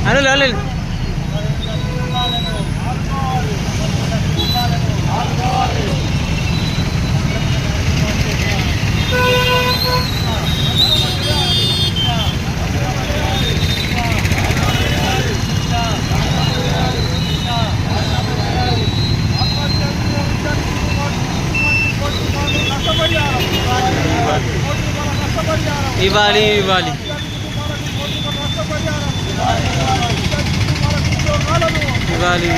అరే ఇవ్వాలి ఇవ్వాలి ఇవ్వాలి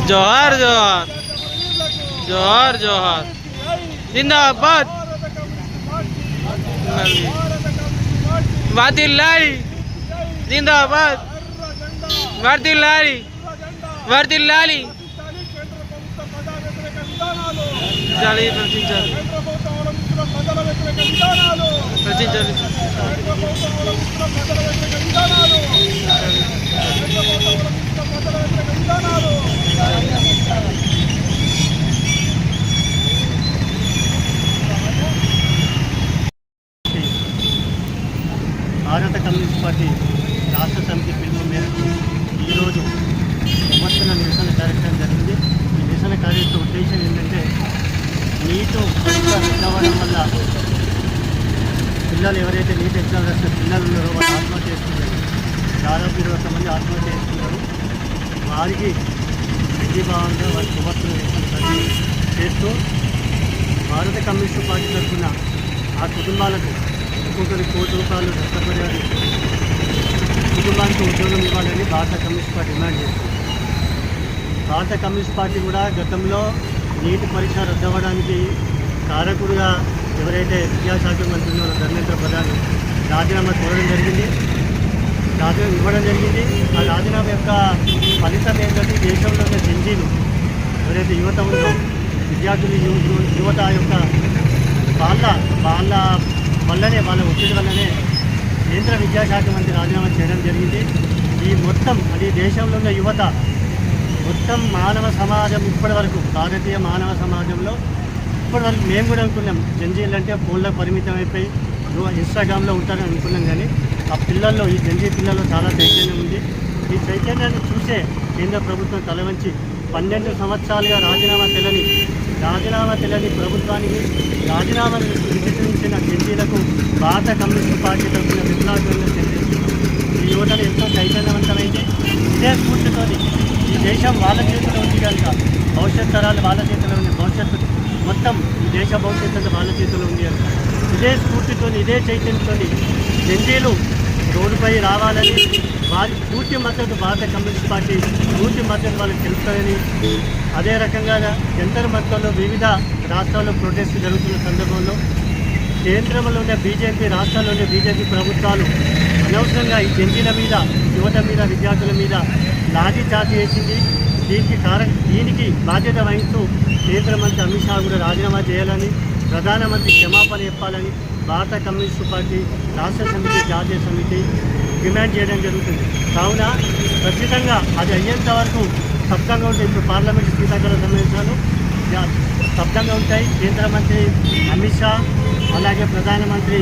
జోహార్ జోహార్ జోహార్ జోహార్ జిందాబాద్ వర్ధిల్లాలి జిందాబాద్ వర్ధిల్లాలి వర్ధిల్లాలి ప్రశ్నించాలి ప్రశ్నించాలి భారత కమ్యూనిస్ట్ పార్టీ రాష్ట్ర సమితి పిలుపు మేరకు ఈరోజు విమర్శన నిరసన కార్యక్రమం జరిగింది. ఈ నిరసన కార్యక్రమం ఉద్దేశం ఏంటంటే నీటు పరీక్ష అవ్వడం వల్ల పిల్లలు ఎవరైతే నీట్ ఎగ్జామ్ రాసిన పిల్లలు ఉన్నారో వాళ్ళు ఆత్మహత్య చేసుకున్నారు. దాదాపు 20 మంది ఆత్మహత్య చేసుకున్నారు. వారికి విధిభావంగా వారి శుభత్వం చేస్తూ భారత కమ్యూనిస్టు పార్టీ తరఫున ఆ కుటుంబాలకు ఒక్కొక్కరి ₹1,00,00,000 నష్టపరిహారం కుటుంబానికి ఉద్యోగం ఇవ్వాలని భారత కమ్యూనిస్ట్ పార్టీ డిమాండ్ చేస్తుంది. భారత కమ్యూనిస్ట్ పార్టీ కూడా గతంలో నీటి పరీక్ష రద్దవడానికి కారకుడుగా ఎవరైతే విద్యాశాఖ మంత్రి ఉన్నారో ధర్మేంద్ర ప్రధాన్ రాజీనామా కోరడం జరిగింది, రాజీనామా ఇవ్వడం జరిగింది. ఆ రాజీనామా యొక్క ఫలితం ఏంటంటే దేశంలో ఉన్న జంజీలు ఎవరైతే యువత ఉందో విద్యార్థులు యువత యొక్క వాళ్ళ వల్లనే వాళ్ళ ఒత్తిడి వల్లనే కేంద్ర విద్యాశాఖ మంత్రి రాజీనామా చేయడం జరిగింది. ఈ మొత్తం అది దేశంలో ఉన్న యువత మొత్తం మానవ సమాజం ఇప్పటి వరకు భారతీయ మానవ సమాజంలో ఇప్పటి వరకు మేము కూడా అనుకున్నాం జంజీలు అంటే ఫోన్లకు పరిమితం అయిపోయి ఇన్స్టాగ్రామ్లో ఉంటారని అనుకున్నాం. కానీ ఆ పిల్లల్లో ఈ జంజీ పిల్లల్లో చాలా చైతన్యం ఉంది. ఈ చైతన్యాన్ని చూసే కేంద్ర ప్రభుత్వం తలవంచి 12 సంవత్సరాలుగా రాజీనామా తెలని ప్రభుత్వానికి రాజీనామాను విధించిన జంజీలకు భారత కమ్యూనిస్టు పార్టీ తరఫున విప్లవాత్మకంగా చెందింది. ఈ యువతను ఎంతో చైతన్యవంతమైంది. ఇదే స్ఫూర్తితోని ఈ దేశం వాళ్ళ చేతిలో ఉంది కనుక భవిష్యత్ తరాలు వాళ్ళ చేతిలో ఉంది, భవిష్యత్తు మొత్తం ఈ దేశ భవిష్యత్తు వాళ్ళ చేతిలో ఉంది కనుక ఇదే స్ఫూర్తితో ఇదే చైతన్యంతో జంజీలు రోడ్డుపై రావాలని వారి పూర్తి మద్దతు భారత కమ్యూనిస్ట్ పార్టీ పూర్తి మద్దతు వాళ్ళకి తెలుపుతారని, అదే రకంగా జంతర్ మంతర్లో వివిధ రాష్ట్రాల్లో ప్రొటెస్ట్ జరుగుతున్న సందర్భంలో కేంద్రంలో ఉన్న బీజేపీ రాష్ట్రాల్లోని బీజేపీ ప్రభుత్వాలు అనవసరంగా ఈ జంజీల మీద యువత మీద విద్యార్థుల మీద లాఠీ చార్జ్ చేసింది. దీనికి బాధ్యత వహిస్తూ కేంద్ర మంత్రి అమిత్ షా కూడా రాజీనామా చేయాలని, ప్రధానమంత్రి క్షమాపణ చెప్పాలని భారత కమ్యూనిస్టు పార్టీ రాష్ట్ర సమితి జాతీయ సమితి డిమాండ్ చేయడం జరుగుతుంది. కావున ఖచ్చితంగా అది అయ్యేంత వరకు స్తబ్దంగా ఉంటాయి. ఇప్పుడు పార్లమెంటు శీతాకాల సమావేశాలు స్తబ్దంగా ఉంటాయి. కేంద్ర మంత్రి అమిత్ షా అలాగే ప్రధానమంత్రి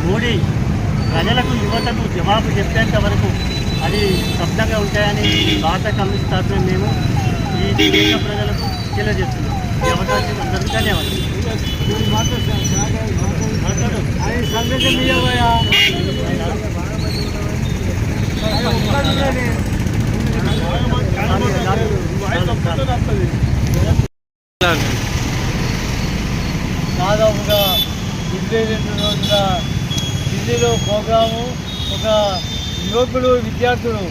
మోడీ ప్రజలకు యువతకు జవాబు చెప్పేంత వరకు అది స్తబ్దంగా ఉంటాయని భారత కమ్యూనిస్ట్ తరఫున మేము ఈ దేశ ప్రజలకు తెలియజేస్తున్నాం. ఈ అవకాశం అందరికీ ధన్యవాదాలు. దాదాపుగా 22 రోజుల ఢిల్లీలో ప్రోగ్రాము ఒక యువకులు విద్యార్థులు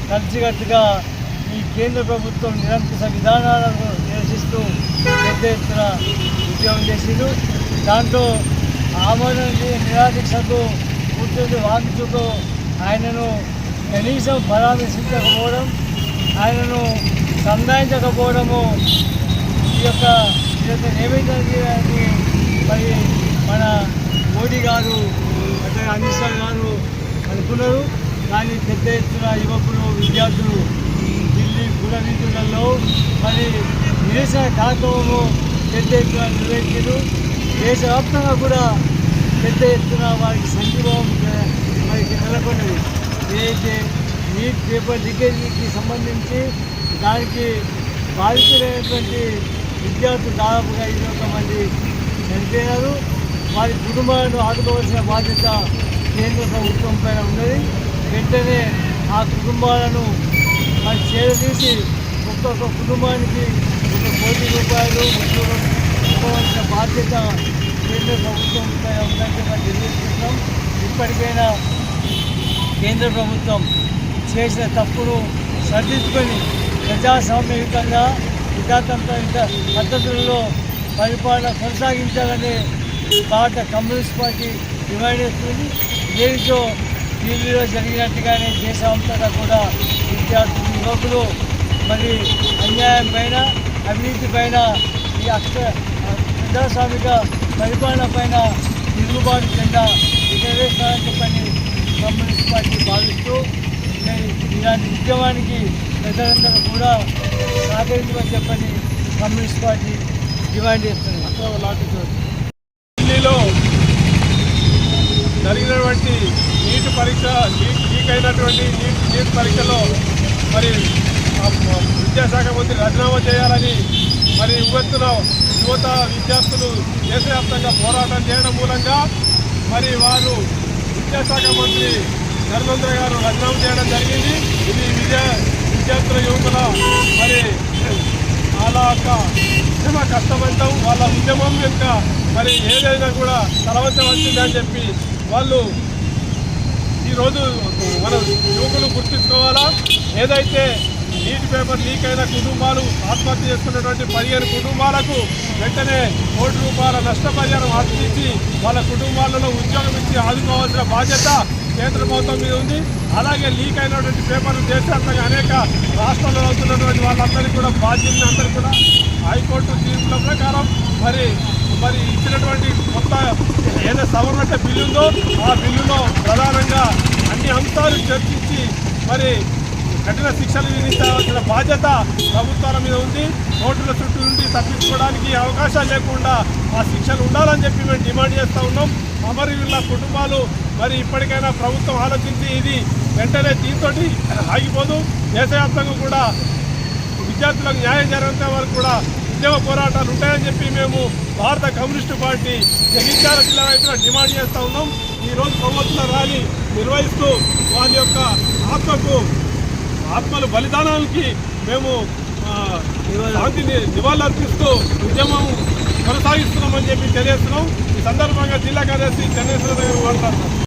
కలిసికట్టుగా ఈ కేంద్ర ప్రభుత్వం నిరంకుశ విధానాలను నిరసిస్తూ పెద్ద ఎత్తున ఉద్యమం చేసిండు. దాంట్లో ఆమరణ నిరాదీక్షతో కూర్చొని వాంఛతో ఆయనను కనీసం పరామర్శించకపోవడం, ఆయనను సంధానించకపోవడము ఈ యొక్క నియమించడానికి మరి మన మోడీ గారు అంటే అమిత్ షా గారు అనుకున్నారు. కానీ పెద్ద ఎత్తున యువకులు విద్యార్థులు ఢిల్లీ పురవీధులలో మరి నిరసన కార్యక్రమము పెద్ద ఎత్తున నిర్వహించారు. దేశవ్యాప్తంగా కూడా పెద్ద ఎత్తున వారికి సంఘీభావం వారికి నెలకొన్నది. ఏదైతే నీట్ పేపర్ లీకేజీకి సంబంధించి దానికి బాధితులైనటువంటి విద్యార్థులు దాదాపుగా 21 మంది చనిపోయినారు. వారి కుటుంబాలను ఆదుకోవాల్సిన బాధ్యత కేంద్ర ప్రభుత్వం పైన ఉన్నది. వెంటనే ఆ కుటుంబాలను మరి చేరదీసి ఒక్కొక్క కుటుంబానికి ₹1 కోటి ఇవ్వవలసిన బాధ్యత కేంద్ర ప్రభుత్వం పైన ఉందని మనం తెలియజేస్తున్నాం. ఇప్పటికైనా కేంద్ర ప్రభుత్వం చేసిన తప్పును సరిదిద్దుకొని ప్రజాస్వామ్యయుతంగా ప్రజాతంత్ర పద్ధతుల్లో పరిపాలన కొనసాగించాలని భారత కమ్యూనిస్ట్ పార్టీ డిమాండ్ చేస్తుంది. దేనితో ఢిల్లీలో జరిగినట్టుగానే దేశవ్యాప్తంగా కూడా విద్యార్థులు యువకులు మరి అన్యాయం పైన అవినీతి పైన ఈ ప్రజాస్వామిక పరిపాలన పైన తిరుగుబాటు జెండా ఎగరేస్తారని చెప్పని కమ్యూనిస్ట్ పార్టీ భావిస్తూ ఇలాంటి ఉద్యమానికి ప్రజలందరూ కూడా సహకరించమని చెప్పని కమ్యూనిస్ట్ పార్టీ డిమాండ్ చేస్తుంది. ఢిల్లీలో జరిగినటువంటి నీట్ పరీక్ష లీక్ అయినటువంటి నీట్ పరీక్షలో మరి విద్యాశాఖ మంత్రి రాజీనామా చేయాలని మరి యువత విద్యార్థులు దేశవ్యాప్తంగా పోరాటం చేయడం మూలంగా మరి వారు విద్యాశాఖ మంత్రి ధర్మేంద్ర గారు రాజీనామా చేయడం జరిగింది. ఇది విద్యార్థుల యువకుల మరి వాళ్ళ యొక్క ఉద్యమ కష్టమంటాం, వాళ్ళ ఉద్యమం యొక్క మరి ఏదైనా కూడా తలవంచవలసిందని చెప్పి వాళ్ళు ఈరోజు మన యువకులు గుర్తించుకోవాలా. ఏదైతే నీటి పేపర్ లీక్ అయిన కుటుంబాలు ఆత్మహత్య చేసుకున్నటువంటి 15 కుటుంబాలకు వెంటనే ₹1 కోటి నష్టపరిహారం ఆర్జించి వాళ్ళ కుటుంబాలలో ఉద్యోగం ఇచ్చి ఆదుకోవాల్సిన బాధ్యత కేంద్ర ప్రభుత్వం మీద ఉంది. అలాగే లీక్ అయినటువంటి పేపర్లు దేశవ్యాప్తంగా అనేక రాష్ట్రాల్లో అవుతున్నటువంటి వాళ్ళందరికీ కూడా బాధ్యతని అందరికీ కూడా హైకోర్టు తీర్పుల ప్రకారం మరి ఇచ్చినటువంటి కొత్త ఏదైతే సవరణ బిల్లు ఉందో ఆ బిల్లులో ప్రధానంగా అన్ని అంశాలు చర్చించి మరి కఠిన శిక్షలు విధించాల్సిన బాధ్యత ప్రభుత్వాల మీద ఉంది. కోర్టుల చుట్టూ నుండి తప్పించుకోవడానికి అవకాశాలు లేకుండా ఆ శిక్షలు ఉండాలని చెప్పి మేము డిమాండ్ చేస్తూ ఉన్నాం. అమరవీరుల కుటుంబాలు మరి ఇప్పటికైనా ప్రభుత్వం ఆలోచించి ఇది వెంటనే దీంతో ఆగిపోదు. దేశవ్యాప్తంగా కూడా విద్యార్థులకు న్యాయం జరిగేంత వరకు కూడా ఉద్యమ పోరాటాలు ఉంటాయని చెప్పి మేము భారత కమ్యూనిస్టు పార్టీ జగిత్యాల జిల్లా వైపున డిమాండ్ చేస్తూ ఉన్నాం. ఈరోజు కొవ్వొత్తుల ర్యాలీ నిర్వహిస్తూ వారి యొక్క ఆత్మలు బలిదానానికి మేము శాంతిని నివాళులర్పిస్తూ ఉద్యమం కొనసాగిస్తున్నామని చెప్పి తెలియజేస్తున్నాం. ఈ సందర్భంగా జిల్లా కార్యదర్శి చంద్రేశ్వర గారు మాట్లాడుతున్నారు.